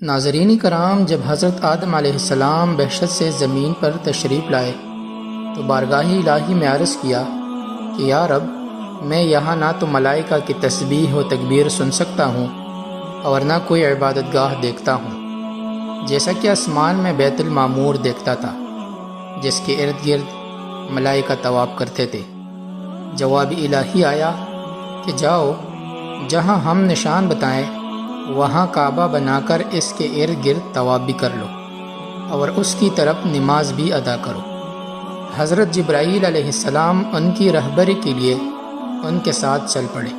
ناظرین کرام، جب حضرت آدم علیہ السلام بہشت سے زمین پر تشریف لائے تو بارگاہ الہی میں عرض کیا کہ یا رب، میں یہاں نہ تو ملائکہ کی تسبیح و تکبیر سن سکتا ہوں اور نہ کوئی عبادت گاہ دیکھتا ہوں، جیسا کہ آسمان میں بیت المعمور دیکھتا تھا جس کے ارد گرد ملائکہ طواف کرتے تھے۔ جواب الہی آیا کہ جاؤ، جہاں ہم نشان بتائیں وہاں کعبہ بنا کر اس کے ارد گرد طواف بھی کر لو اور اس کی طرف نماز بھی ادا کرو۔ حضرت جبرائیل علیہ السلام ان کی رہبری کے لیے ان کے ساتھ چل پڑے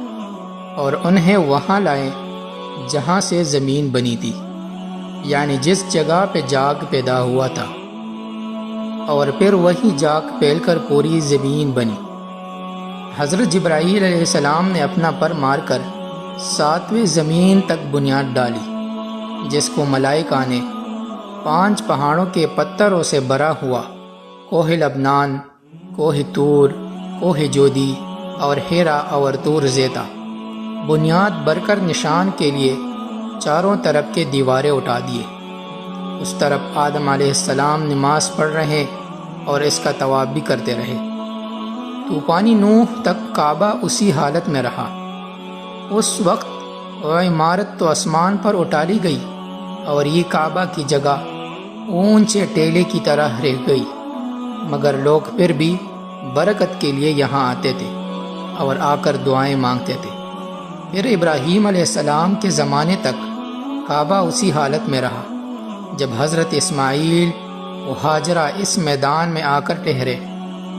اور انہیں وہاں لائے جہاں سے زمین بنی تھی، یعنی جس جگہ پہ جاگ پیدا ہوا تھا، اور پھر وہی جاگ پھیل کر پوری زمین بنی۔ حضرت جبرائیل علیہ السلام نے اپنا پر مار کر 7ویں زمین تک بنیاد ڈالی، جس کو ملائکہ نے 5 پہاڑوں کے پتھروں سے بھرا ہوا کوہ لبنان، کوہ طور، کوہ جودی اور ہیرا اور طور زیتا بنیاد بھر کر نشان کے لیے چاروں طرف کے دیواریں اٹھا دیے۔ اس طرف آدم علیہ السلام نماز پڑھ رہے اور اس کا طواف بھی کرتے رہے۔ طوفانی نوح تک کعبہ اسی حالت میں رہا۔ اس وقت وہ عمارت تو آسمان پر اٹھا لی گئی اور یہ کعبہ کی جگہ اونچے ٹیلے کی طرح رہ گئی، مگر لوگ پھر بھی برکت کے لیے یہاں آتے تھے اور آ کر دعائیں مانگتے تھے۔ پھر ابراہیم علیہ السلام کے زمانے تک کعبہ اسی حالت میں رہا۔ جب حضرت اسماعیل و ہاجرہ اس میدان میں آ کر ٹھہرے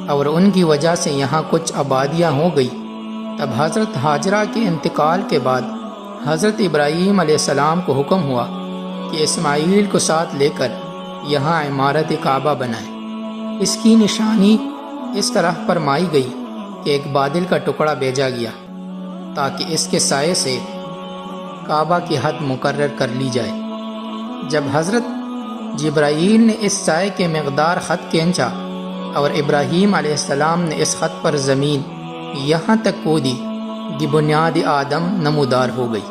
اور ان کی وجہ سے یہاں کچھ آبادیاں ہو گئی، تب حضرت ہاجرہ کے انتقال کے بعد حضرت ابراہیم علیہ السلام کو حکم ہوا کہ اسماعیل کو ساتھ لے کر یہاں عمارت کعبہ بنائیں۔ اس کی نشانی اس طرح فرمائی گئی کہ ایک بادل کا ٹکڑا بھیجا گیا تاکہ اس کے سائے سے کعبہ کی حد مقرر کر لی جائے۔ جب حضرت جبرائیل نے اس سائے کے مقدار خط کھینچا اور ابراہیم علیہ السلام نے اس خط پر زمین یہاں تک کھودی کہ بنیاد آدم نمودار ہو گئی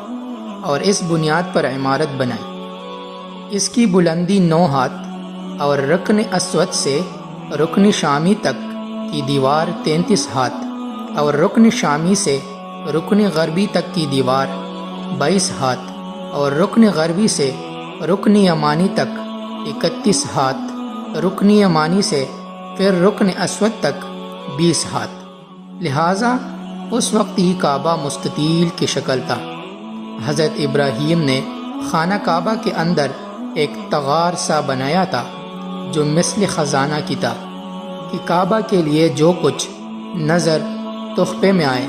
اور اس بنیاد پر عمارت بنائی۔ اس کی بلندی 9 ہاتھ اور رکن اسود سے رکن شامی تک کی دیوار 33 ہاتھ اور رکن شامی سے رکن غربی تک کی دیوار 22 ہاتھ اور رکن غربی سے رکن یمانی تک 31 ہاتھ، رکن یمانی سے پھر رکن اسود تک 20 ہاتھ۔ لہٰذا اس وقت ہی کعبہ مستطیل کی شکل تھا۔ حضرت ابراہیم نے خانہ کعبہ کے اندر ایک تغار سا بنایا تھا جو مثل خزانہ کی تھا کہ کعبہ کے لیے جو کچھ نظر تحفے میں آئے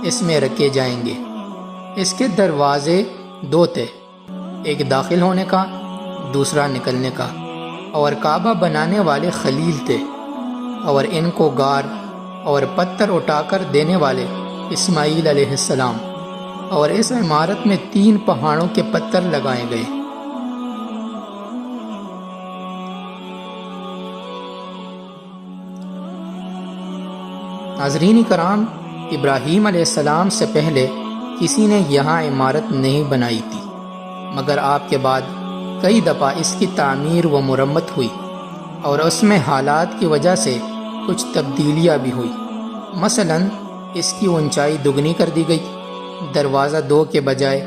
اس میں رکھے جائیں گے۔ اس کے دروازے 2 تھے، ایک داخل ہونے کا، دوسرا نکلنے کا، اور کعبہ بنانے والے خلیل تھے اور ان کو غار اور پتھر اٹھا کر دینے والے اسماعیل علیہ السلام، اور اس عمارت میں 3 پہاڑوں کے پتھر لگائے گئے۔ ناظرین کرام، ابراہیم علیہ السلام سے پہلے کسی نے یہاں عمارت نہیں بنائی تھی، مگر آپ کے بعد کئی دفعہ اس کی تعمیر و مرمت ہوئی اور اس میں حالات کی وجہ سے کچھ تبدیلیاں بھی ہوئی۔ مثلا اس کی اونچائی دگنی کر دی گئی، دروازہ 2 کے بجائے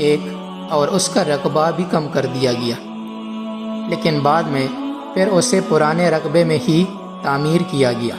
1 اور اس کا رقبہ بھی کم کر دیا گیا، لیکن بعد میں پھر اسے پرانے رقبے میں ہی تعمیر کیا گیا۔